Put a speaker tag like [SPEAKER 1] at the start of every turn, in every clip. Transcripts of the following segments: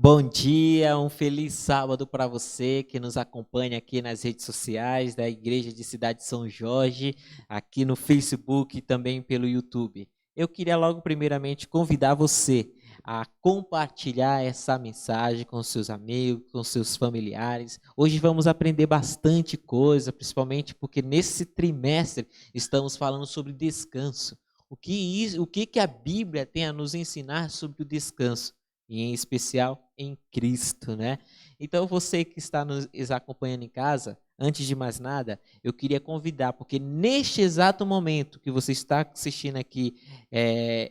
[SPEAKER 1] Bom dia, um feliz sábado para você que nos acompanha aqui nas redes sociais da Igreja de Cidade de São Jorge, aqui no Facebook e também pelo YouTube. Eu queria logo primeiramente convidar você a compartilhar essa mensagem com seus amigos, com seus familiares. Hoje vamos aprender bastante coisa, principalmente porque nesse trimestre estamos falando sobre descanso. O que a Bíblia tem a nos ensinar sobre o descanso? E em especial em Cristo, né? Então você que está nos acompanhando em casa, antes de mais nada, eu queria convidar, porque neste exato momento que você está assistindo aqui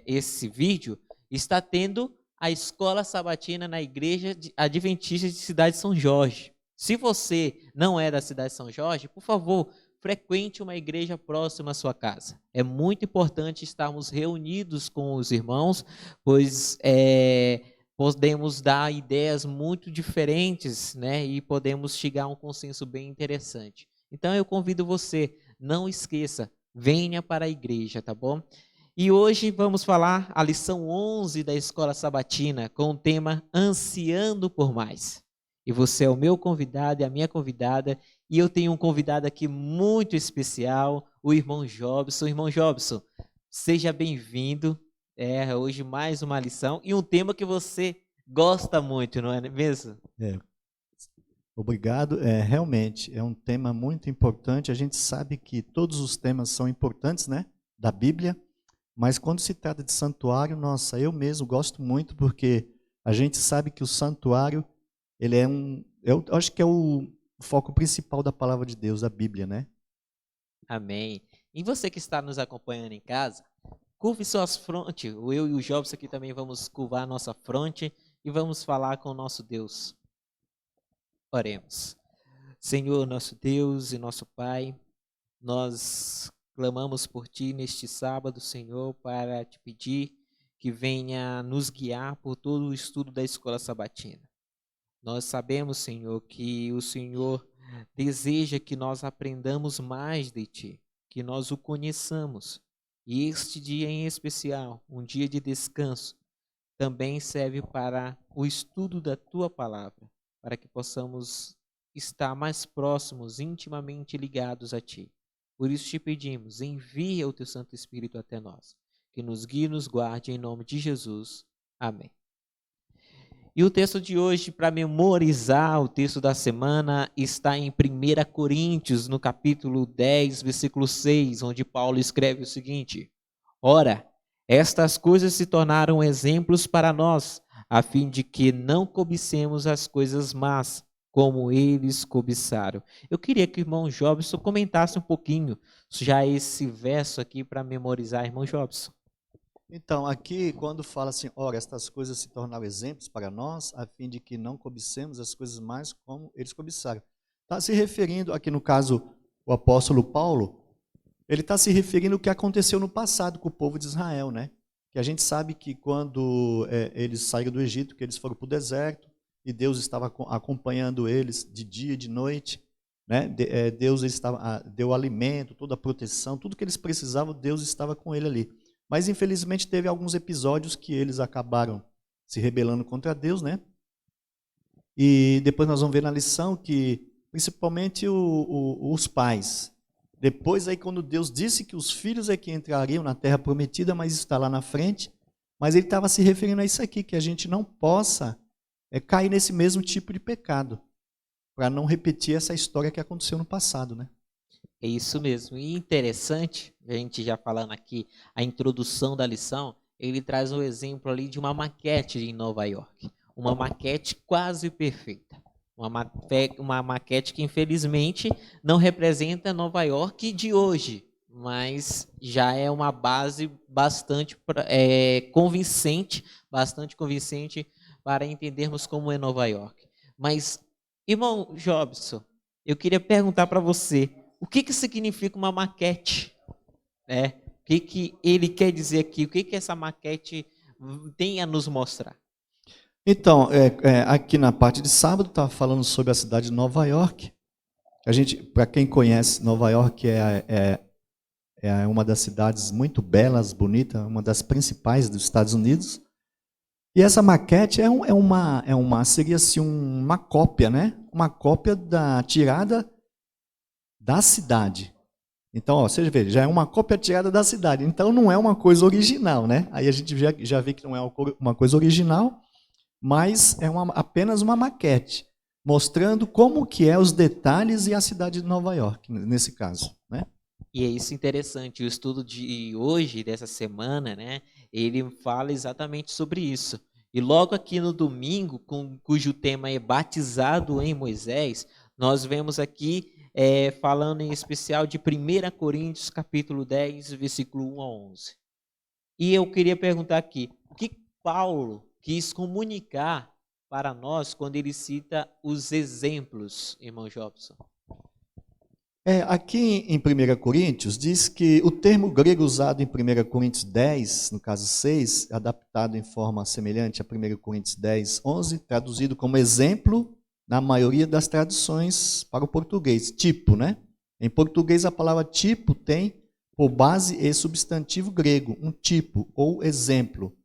[SPEAKER 1] esse vídeo, está tendo a escola sabatina na Igreja Adventista de Cidade de São Jorge. Se você não é da cidade de São Jorge, por favor, frequente uma igreja próxima à sua casa. É muito importante estarmos reunidos com os irmãos, pois podemos dar ideias muito diferentes, né? E podemos chegar a um consenso bem interessante. Então eu convido você, não esqueça, venha para a igreja, tá bom? E hoje vamos falar a lição 11 da Escola Sabatina, com o tema Ansiando por Mais. E você é o meu convidado e a minha convidada, e eu tenho um convidado aqui muito especial, o irmão Jobson. Irmão Jobson, seja bem-vindo. Hoje mais uma lição e um tema que você gosta muito, não é mesmo?
[SPEAKER 2] É, obrigado. Realmente é um tema muito importante. A gente sabe que todos os temas são importantes, né, da Bíblia, mas quando se trata de santuário, nossa, eu mesmo gosto muito porque a gente sabe que o santuário, ele eu acho que é o foco principal da palavra de Deus, da Bíblia, né?
[SPEAKER 1] Amém. E você que está nos acompanhando em casa, curve suas frontes. Eu e o Jobson aqui também vamos curvar a nossa fronte e vamos falar com o nosso Deus. Oremos. Senhor, nosso Deus e nosso Pai, nós clamamos por Ti neste sábado, Senhor, para te pedir que venha nos guiar por todo o estudo da Escola Sabatina. Nós sabemos, Senhor, que o Senhor deseja que nós aprendamos mais de Ti, que nós o conheçamos. E este dia em especial, um dia de descanso, também serve para o estudo da Tua palavra, para que possamos estar mais próximos, intimamente ligados a Ti. Por isso te pedimos, envia o Teu Santo Espírito até nós, que nos guie e nos guarde em nome de Jesus. Amém. E o texto de hoje, para memorizar o texto da semana, está em 1 Coríntios, no capítulo 10, versículo 6, onde Paulo escreve o seguinte: Ora, estas coisas se tornaram exemplos para nós, a fim de que não cobicemos as coisas más, como eles cobiçaram. Eu queria que o irmão Jobson comentasse um pouquinho já esse verso aqui para memorizar, irmão Jobson.
[SPEAKER 2] Então, aqui, quando fala assim, ora, estas coisas se tornaram exemplos para nós, a fim de que não cobicemos as coisas mais como eles cobiçaram. Está se referindo, aqui no caso, o apóstolo Paulo, ele está se referindo ao que aconteceu no passado com o povo de Israel, né? Que a gente sabe que quando eles saíram do Egito, que eles foram para o deserto, e Deus estava acompanhando eles de dia e de noite, né? Deus deu alimento, toda a proteção, tudo que eles precisavam, Deus estava com ele ali. Mas infelizmente teve alguns episódios que eles acabaram se rebelando contra Deus, né? E depois nós vamos ver na lição que, principalmente os pais, depois aí quando Deus disse que os filhos é que entrariam na terra prometida, mas isso está lá na frente, mas ele estava se referindo a isso aqui, que a gente não possa cair nesse mesmo tipo de pecado, para não repetir essa história que aconteceu no passado, né?
[SPEAKER 1] É isso mesmo. E interessante, a gente já falando aqui, a introdução da lição, ele traz um exemplo ali de uma maquete em Nova York. Uma maquete quase perfeita. Uma maquete que, infelizmente, não representa Nova York de hoje, mas já é uma base bastante convincente para entendermos como é Nova York. Mas, irmão Jobson, eu queria perguntar para você, o que significa uma maquete? O que ele quer dizer aqui? O que essa maquete tem a nos mostrar?
[SPEAKER 2] Então, aqui na parte de sábado, estava falando sobre a cidade de Nova York. A gente, para quem conhece, Nova York é uma das cidades muito belas, bonitas, uma das principais dos Estados Unidos. E essa maquete seria assim, uma cópia, né? Uma cópia tirada da cidade. Então, ó, você vê, já é uma cópia tirada da cidade. Então, não é uma coisa original, né? Aí a gente já vê que não é uma coisa original, mas é apenas uma maquete, mostrando como que é os detalhes e a cidade de Nova York, nesse caso, né?
[SPEAKER 1] E é isso interessante, o estudo de hoje, dessa semana, né, ele fala exatamente sobre isso. E logo aqui no domingo, cujo tema é Batizado em Moisés, nós vemos aqui falando em especial de 1 Coríntios capítulo 10, versículo 1 a 11. E eu queria perguntar aqui, o que Paulo quis comunicar para nós quando ele cita os exemplos, irmão Jobson?
[SPEAKER 2] Aqui em 1 Coríntios, diz que o termo grego usado em 1 Coríntios 10, no caso 6, adaptado em forma semelhante a 1 Coríntios 10, 11, traduzido como exemplo na maioria das traduções para o português, tipo, né? Em português a palavra tipo tem por base esse substantivo grego, um tipo ou exemplo.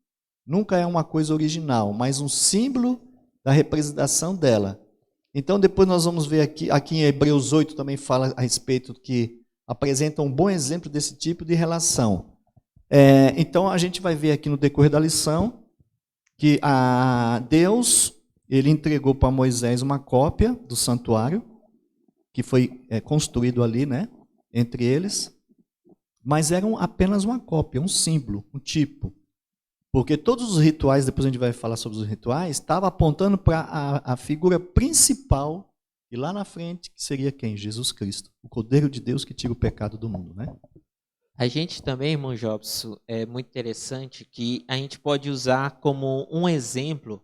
[SPEAKER 2] Nunca é uma coisa original, mas um símbolo da representação dela. Então, depois nós vamos ver aqui em Hebreus 8 também fala a respeito que apresenta um bom exemplo desse tipo de relação. Então, a gente vai ver aqui no decorrer da lição que Deus ele entregou para Moisés uma cópia do santuário, que foi construído ali, né, entre eles, mas era apenas uma cópia, um símbolo, um tipo. Porque todos os rituais, depois a gente vai falar sobre os rituais, estavam apontando para a figura principal, e lá na frente, que seria quem? Jesus Cristo, o Cordeiro de Deus que tira o pecado do mundo, né?
[SPEAKER 1] A gente também, irmão Jobson, é muito interessante que a gente pode usar como um exemplo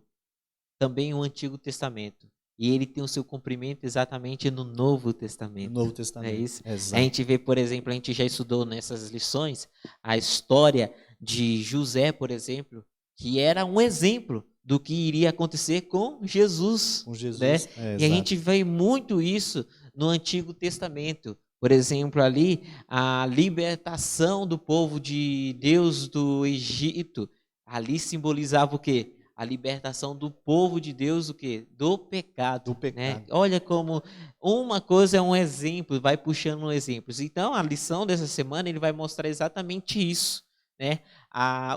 [SPEAKER 1] também o Antigo Testamento. E ele tem o seu cumprimento exatamente no Novo Testamento.
[SPEAKER 2] No Novo
[SPEAKER 1] Não
[SPEAKER 2] Testamento.
[SPEAKER 1] é isso?
[SPEAKER 2] Exato.
[SPEAKER 1] A gente vê, por exemplo, a gente já estudou nessas lições a história de José, por exemplo, que era um exemplo do que iria acontecer com Jesus.
[SPEAKER 2] Com Jesus,
[SPEAKER 1] Né? E a
[SPEAKER 2] exato.
[SPEAKER 1] gente vê muito isso no Antigo Testamento. Por exemplo, ali, a libertação do povo de Deus do Egito, ali simbolizava o quê? A libertação do povo de Deus, o quê? Do pecado.
[SPEAKER 2] Do pecado.
[SPEAKER 1] Né? Olha como uma coisa é um exemplo, vai puxando exemplos. Então, a lição dessa semana, ele vai mostrar exatamente isso, né?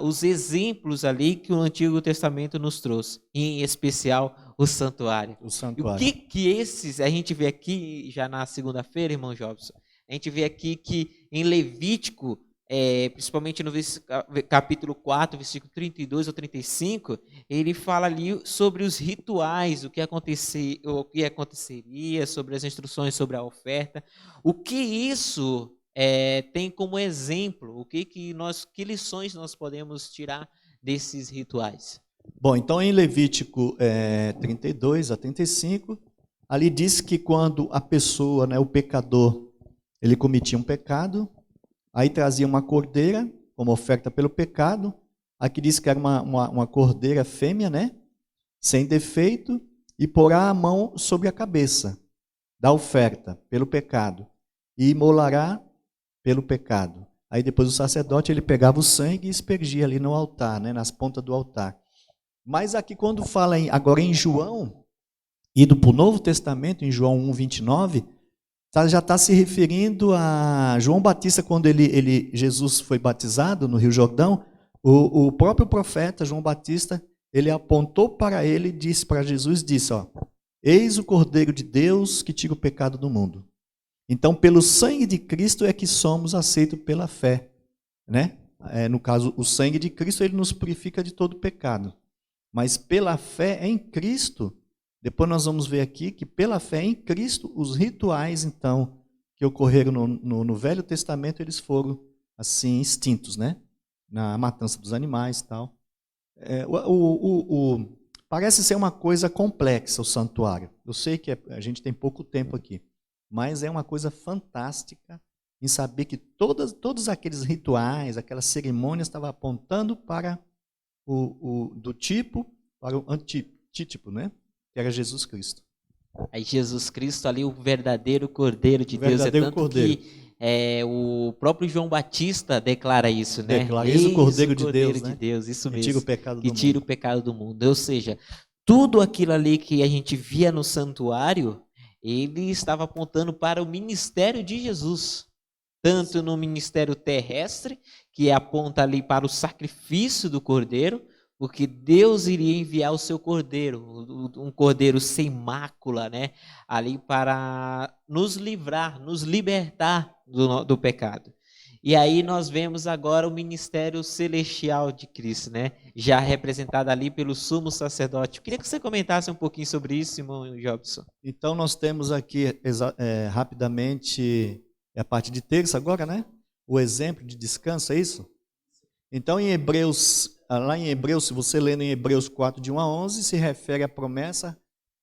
[SPEAKER 1] Os exemplos ali que o Antigo Testamento nos trouxe, em especial o santuário.
[SPEAKER 2] O
[SPEAKER 1] E
[SPEAKER 2] santuário.
[SPEAKER 1] o que esses, a gente vê aqui, já na segunda-feira, irmão Jobson, a gente vê aqui que em Levítico, principalmente no capítulo 4, versículo 32 ou 35, ele fala ali sobre os rituais, o que aconteceria, sobre as instruções sobre a oferta. O que isso tem como exemplo? Que lições nós podemos tirar desses rituais?
[SPEAKER 2] Bom, então em Levítico 32 a 35, ali diz que quando a pessoa, né, o pecador, ele cometia um pecado, aí trazia uma cordeira como oferta pelo pecado. Aqui diz que era uma cordeira fêmea, né? Sem defeito, e porá a mão sobre a cabeça da oferta pelo pecado e imolará pelo pecado. Aí depois o sacerdote ele pegava o sangue e aspergia ali no altar, né? Nas pontas do altar. Mas aqui quando fala agora em João, indo para o Novo Testamento, em João 1:29, já está se referindo a João Batista, quando Jesus foi batizado no Rio Jordão. O próprio profeta João Batista, ele apontou para ele e disse para Jesus, disse, eis o Cordeiro de Deus que tira o pecado do mundo. Então, pelo sangue de Cristo é que somos aceitos pela fé, né? No caso, o sangue de Cristo, ele nos purifica de todo pecado. Mas pela fé em Cristo, depois nós vamos ver aqui que pela fé em Cristo, os rituais, então, que ocorreram no Velho Testamento, eles foram, assim, extintos, né? Na matança dos animais e tal. Parece ser uma coisa complexa o santuário. Eu sei que a gente tem pouco tempo aqui, mas é uma coisa fantástica em saber que todos aqueles rituais, aquelas cerimônias estavam apontando para do tipo para o antítipo, né? Que era Jesus Cristo.
[SPEAKER 1] Aí Jesus Cristo ali, o verdadeiro Cordeiro de
[SPEAKER 2] O
[SPEAKER 1] Deus, é
[SPEAKER 2] verdadeiro
[SPEAKER 1] tanto
[SPEAKER 2] Cordeiro.
[SPEAKER 1] que o próprio João Batista declara isso, né?
[SPEAKER 2] Declara, eis o
[SPEAKER 1] Eis o
[SPEAKER 2] Cordeiro de
[SPEAKER 1] Cordeiro
[SPEAKER 2] Deus,
[SPEAKER 1] de
[SPEAKER 2] né?
[SPEAKER 1] Deus, isso
[SPEAKER 2] Que tira o
[SPEAKER 1] mesmo,
[SPEAKER 2] pecado
[SPEAKER 1] que
[SPEAKER 2] do
[SPEAKER 1] tira o
[SPEAKER 2] mundo.
[SPEAKER 1] pecado do mundo. Ou seja, tudo aquilo ali que a gente via no santuário, ele estava apontando para o ministério de Jesus. Tanto no ministério terrestre, que aponta ali para o sacrifício do Cordeiro, porque Deus iria enviar o seu Cordeiro, um Cordeiro sem mácula, né? Ali para nos livrar, nos libertar do pecado. E aí nós vemos agora o ministério celestial de Cristo, né? Já representado ali pelo sumo sacerdote. Eu queria que você comentasse um pouquinho sobre isso, irmão Jobson.
[SPEAKER 2] Então nós temos aqui rapidamente, a parte de terça agora, né? O exemplo de descanso, é isso? Então em Hebreus, lá em Hebreus, se você lendo em Hebreus 4, de 1 a 11, se refere à promessa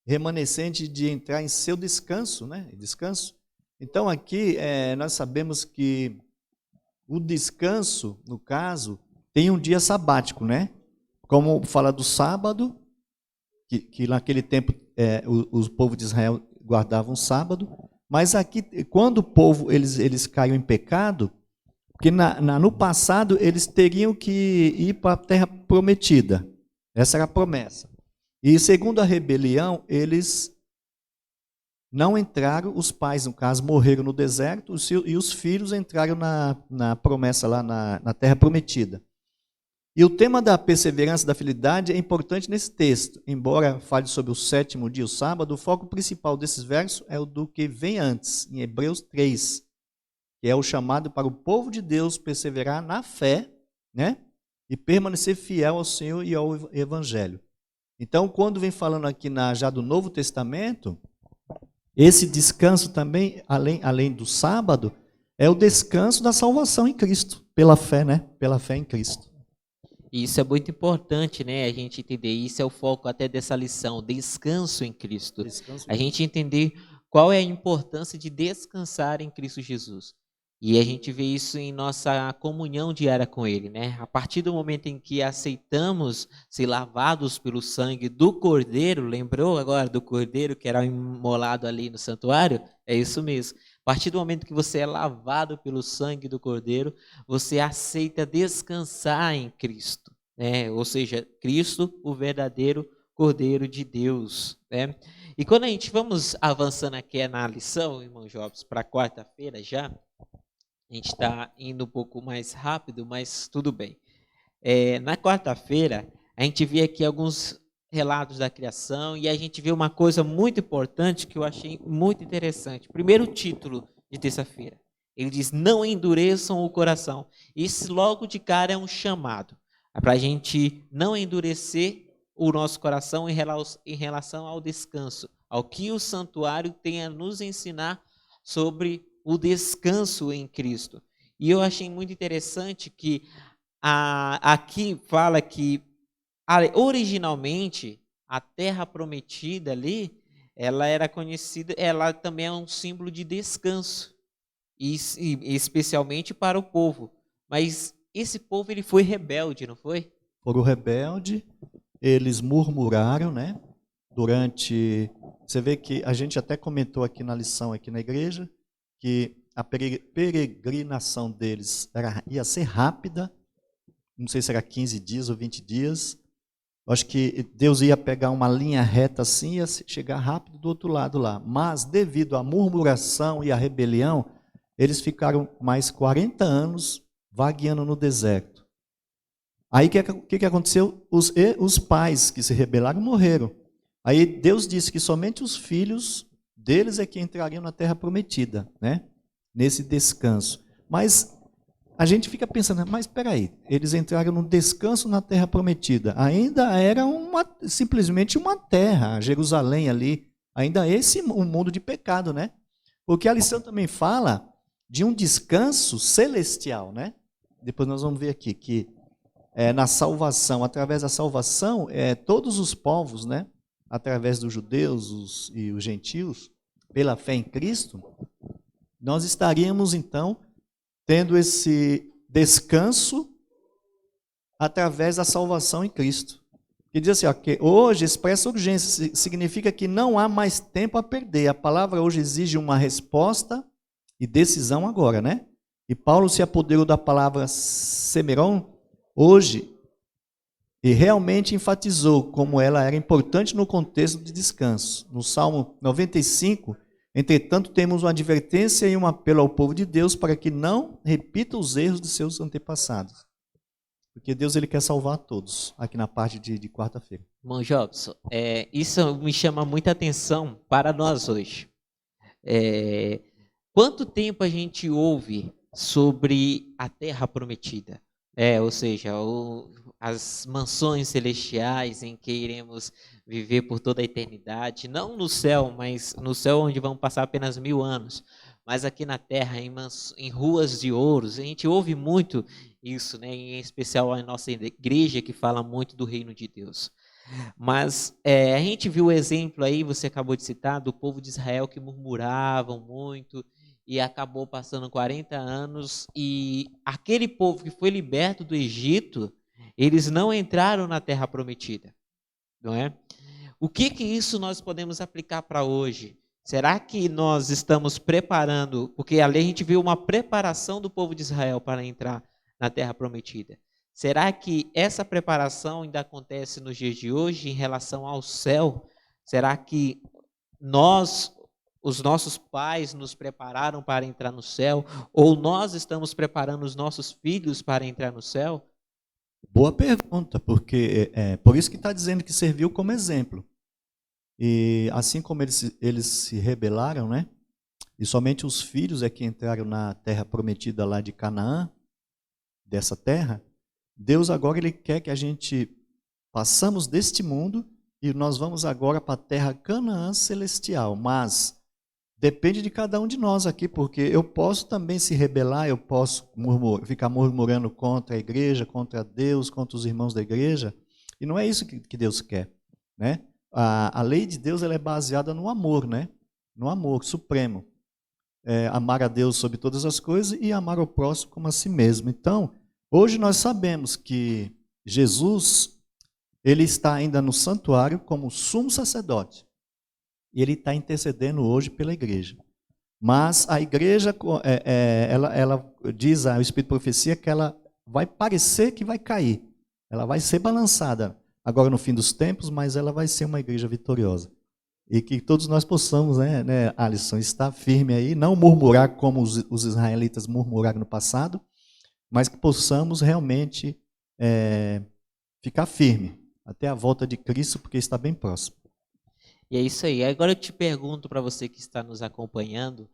[SPEAKER 2] remanescente de entrar em seu descanso, né? Descanso. Então aqui nós sabemos que o descanso, no caso, tem um dia sabático, né? Como fala do sábado, que naquele tempo o povo de Israel guardava um sábado, mas aqui, quando o povo eles caiu em pecado, porque no passado eles teriam que ir para a terra prometida, essa era a promessa. E segundo a rebelião, eles não entraram, os pais, no caso, morreram no deserto, e os filhos entraram na promessa lá na terra prometida. E o tema da perseverança e da fidelidade é importante nesse texto. Embora fale sobre o sétimo dia, o sábado, o foco principal desses versos é o do que vem antes, em Hebreus 3, que é o chamado para o povo de Deus perseverar na fé, né? E permanecer fiel ao Senhor e ao Evangelho. Então, quando vem falando aqui já do Novo Testamento, esse descanso também, além do sábado, é o descanso da salvação em Cristo, pela fé, né? Pela fé em Cristo.
[SPEAKER 1] E isso é muito importante, né? A gente entender. Isso é o foco até dessa lição, descanso em Cristo. A gente entender qual é a importância de descansar em Cristo Jesus. E a gente vê isso em nossa comunhão diária com Ele, né? A partir do momento em que aceitamos ser lavados pelo sangue do Cordeiro, lembrou agora do Cordeiro que era imolado ali no santuário? É isso mesmo. A partir do momento que você é lavado pelo sangue do Cordeiro, você aceita descansar em Cristo, né? Ou seja, Cristo, o verdadeiro Cordeiro de Deus, né? E quando a gente vamos avançando aqui na lição, irmão Jobs, para quarta-feira já, a gente está indo um pouco mais rápido, mas tudo bem. Na quarta-feira, a gente vê aqui alguns relatos da criação e a gente vê uma coisa muito importante que eu achei muito interessante. Primeiro título de terça-feira. Ele diz, não endureçam o coração. Isso logo de cara é um chamado para a gente não endurecer o nosso coração em relação ao descanso, ao que o santuário tem a nos ensinar sobre o descanso em Cristo. E eu achei muito interessante que aqui fala que originalmente a terra prometida ali, ela era conhecida, ela também é um símbolo de descanso, e especialmente para o povo. Mas esse povo ele foi rebelde, não foi?
[SPEAKER 2] Foram rebelde, eles murmuraram, né? Você vê que a gente até comentou aqui na lição aqui na igreja que a peregrinação deles ia ser rápida, não sei se era 15 dias ou 20 dias. Eu acho que Deus ia pegar uma linha reta assim e ia chegar rápido do outro lado lá. Mas devido à murmuração e à rebelião, eles ficaram mais 40 anos vagueando no deserto. Aí o que aconteceu? Os pais que se rebelaram morreram. Aí Deus disse que somente os filhos deles é que entrariam na terra prometida, né? Nesse descanso. Mas a gente fica pensando, mas espera aí, eles entraram no descanso na terra prometida. Ainda era simplesmente uma terra, Jerusalém ali. Ainda um mundo de pecado, né? Porque a lição também fala de um descanso celestial, né? Depois nós vamos ver aqui que na salvação, através da salvação, todos os povos, né? Através dos judeus e os gentios, pela fé em Cristo, nós estaríamos então tendo esse descanso através da salvação em Cristo. Que diz assim, ó, que hoje expressa urgência, significa que não há mais tempo a perder. A palavra hoje exige uma resposta e decisão agora, né? E Paulo se apoderou da palavra semeron hoje e realmente enfatizou como ela era importante no contexto de descanso. No Salmo 95, entretanto, temos uma advertência e um apelo ao povo de Deus para que não repita os erros de seus antepassados. Porque Deus ele quer salvar todos, aqui na parte de quarta-feira.
[SPEAKER 1] Irmão Jobson, isso me chama muita atenção para nós hoje. Quanto tempo a gente ouve sobre a Terra Prometida? Ou seja, as mansões celestiais em que iremos viver por toda a eternidade, não no céu, mas no céu onde vão passar apenas 1000 anos, mas aqui na Terra, em ruas de ouros. A gente ouve muito isso, né? Em especial a nossa igreja que fala muito do reino de Deus. Mas a gente viu o exemplo aí, você acabou de citar, do povo de Israel que murmuravam muito e acabou passando 40 anos e aquele povo que foi liberto do Egito, eles não entraram na Terra Prometida, não é? O que isso nós podemos aplicar para hoje? Será que nós estamos preparando, porque ali a gente viu uma preparação do povo de Israel para entrar na Terra Prometida. Será que essa preparação ainda acontece nos dias de hoje em relação ao céu? Será que os nossos pais nos prepararam para entrar no céu? Ou nós estamos preparando os nossos filhos para entrar no céu?
[SPEAKER 2] Boa pergunta, porque por isso que está dizendo que serviu como exemplo. E assim como eles se rebelaram, né? E somente os filhos é que entraram na terra prometida lá de Canaã, dessa terra, Deus agora ele quer que a gente passamos deste mundo e nós vamos agora para a terra Canaã celestial, mas depende de cada um de nós aqui, porque eu posso também se rebelar, eu posso ficar murmurando contra a igreja, contra Deus, contra os irmãos da igreja, e não é isso que Deus quer, né? A lei de Deus ela é baseada no amor, né? No amor supremo. Amar a Deus sobre todas as coisas e amar o próximo como a si mesmo. Então, hoje nós sabemos que Jesus, ele está ainda no santuário como sumo sacerdote. E ele está intercedendo hoje pela igreja. Mas a igreja, ela diz, o Espírito de Profecia, que ela vai parecer que vai cair. Ela vai ser balançada agora no fim dos tempos, mas ela vai ser uma igreja vitoriosa. E que todos nós possamos, né, Alisson, estar firme aí, não murmurar como os israelitas murmuraram no passado, mas que possamos realmente ficar firme até a volta de Cristo, porque está bem próximo.
[SPEAKER 1] E é isso aí. Agora eu te pergunto para você que está nos acompanhando,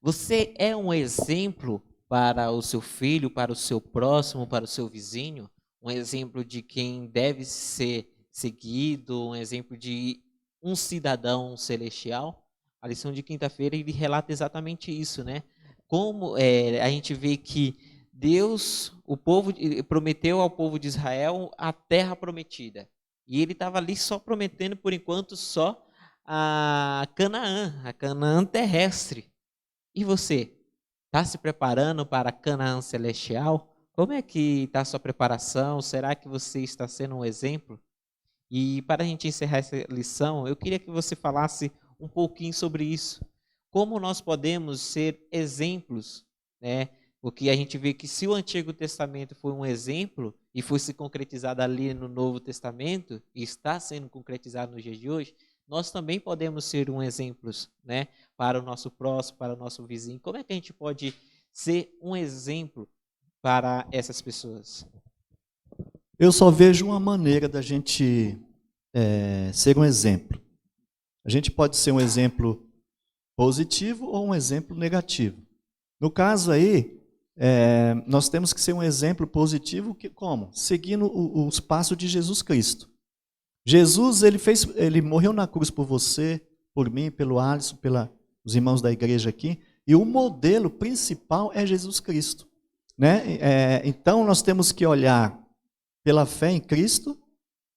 [SPEAKER 1] você é um exemplo para o seu filho, para o seu próximo, para o seu vizinho? Um exemplo de quem deve ser seguido, um exemplo de um cidadão celestial? A lição de quinta-feira ele relata exatamente isso, né? Como a gente vê que Deus, o povo prometeu ao povo de Israel a terra prometida. E ele estava ali só prometendo, por enquanto, só a Canaã terrestre. E você, está se preparando para a Canaã celestial? Como é que está a sua preparação? Será que você está sendo um exemplo? E para a gente encerrar essa lição, eu queria que você falasse um pouquinho sobre isso. Como nós podemos ser exemplos, né? Porque a gente vê que se o Antigo Testamento foi um exemplo e foi se concretizado ali no Novo Testamento e está sendo concretizado nos dias de hoje, nós também podemos ser um exemplo, né, para o nosso próximo, para o nosso vizinho. Como é que a gente pode ser um exemplo para essas pessoas?
[SPEAKER 2] Eu só vejo uma maneira da gente ser um exemplo. A gente pode ser um exemplo positivo ou um exemplo negativo. No caso aí, nós temos que ser um exemplo positivo, como? Seguindo os passos de Jesus Cristo. Jesus, ele morreu na cruz por você, por mim, pelo Alisson, pelos irmãos da igreja aqui, e o modelo principal é Jesus Cristo, né? Então, nós temos que olhar pela fé em Cristo,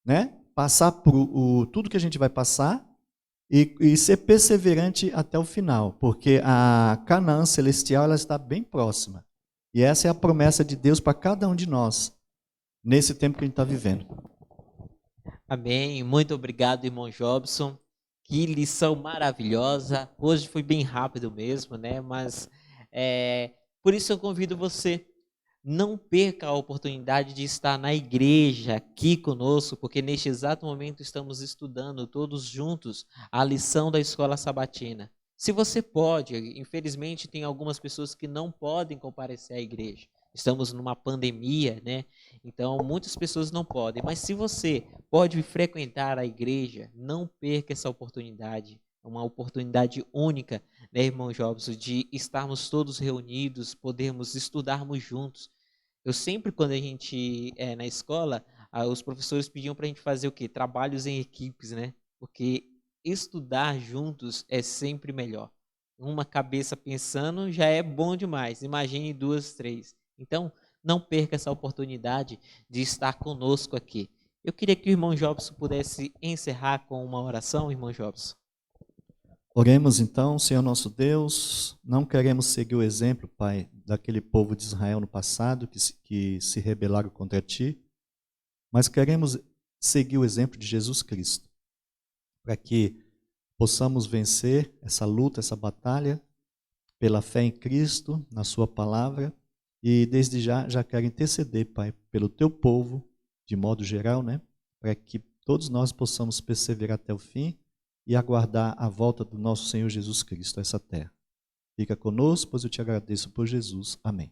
[SPEAKER 2] né? Passar por tudo que a gente vai passar e ser perseverante até o final, porque a Canaã celestial ela está bem próxima. E essa é a promessa de Deus para cada um de nós, nesse tempo que a gente está vivendo.
[SPEAKER 1] Amém. Muito obrigado, irmão Jobson. Que lição maravilhosa. Hoje foi bem rápido mesmo, né? Mas por isso eu convido você. Não perca a oportunidade de estar na igreja aqui conosco, porque neste exato momento estamos estudando todos juntos a lição da escola sabatina. Se você pode, infelizmente tem algumas pessoas que não podem comparecer à igreja. Estamos numa pandemia, né? Então muitas pessoas não podem. Mas se você pode frequentar a igreja, não perca essa oportunidade. É uma oportunidade única, né, irmão Jobson, de estarmos todos reunidos, podermos estudarmos juntos. Eu sempre, quando a gente na escola, os professores pediam para a gente fazer o quê? Trabalhos em equipes, né? Porque estudar juntos é sempre melhor. Uma cabeça pensando já é bom demais. Imagine duas, três. Então, não perca essa oportunidade de estar conosco aqui. Eu queria que o irmão Jobson pudesse encerrar com uma oração, irmão Jobson.
[SPEAKER 2] Oremos então, Senhor nosso Deus, não queremos seguir o exemplo, Pai, daquele povo de Israel no passado que se rebelaram contra Ti, mas queremos seguir o exemplo de Jesus Cristo, para que possamos vencer essa luta, essa batalha, pela fé em Cristo, na Sua palavra, e desde já quero interceder, Pai, pelo Teu povo, de modo geral, né, para que todos nós possamos perseverar até o fim e aguardar a volta do nosso Senhor Jesus Cristo a essa terra. Fica conosco, pois eu te agradeço por Jesus. Amém.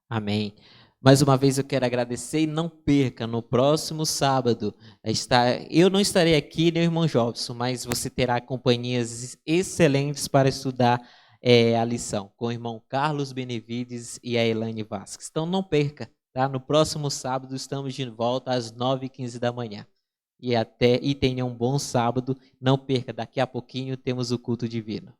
[SPEAKER 1] Amém. Mais uma vez eu quero agradecer e não perca, no próximo sábado, eu não estarei aqui, nem o irmão Jobson, mas você terá companhias excelentes para estudar a lição, com o irmão Carlos Benevides e a Elaine Vasques. Então não perca, tá? No próximo sábado estamos de volta às 9h15 da manhã. E tenha um bom sábado. Não perca, daqui a pouquinho temos o culto divino.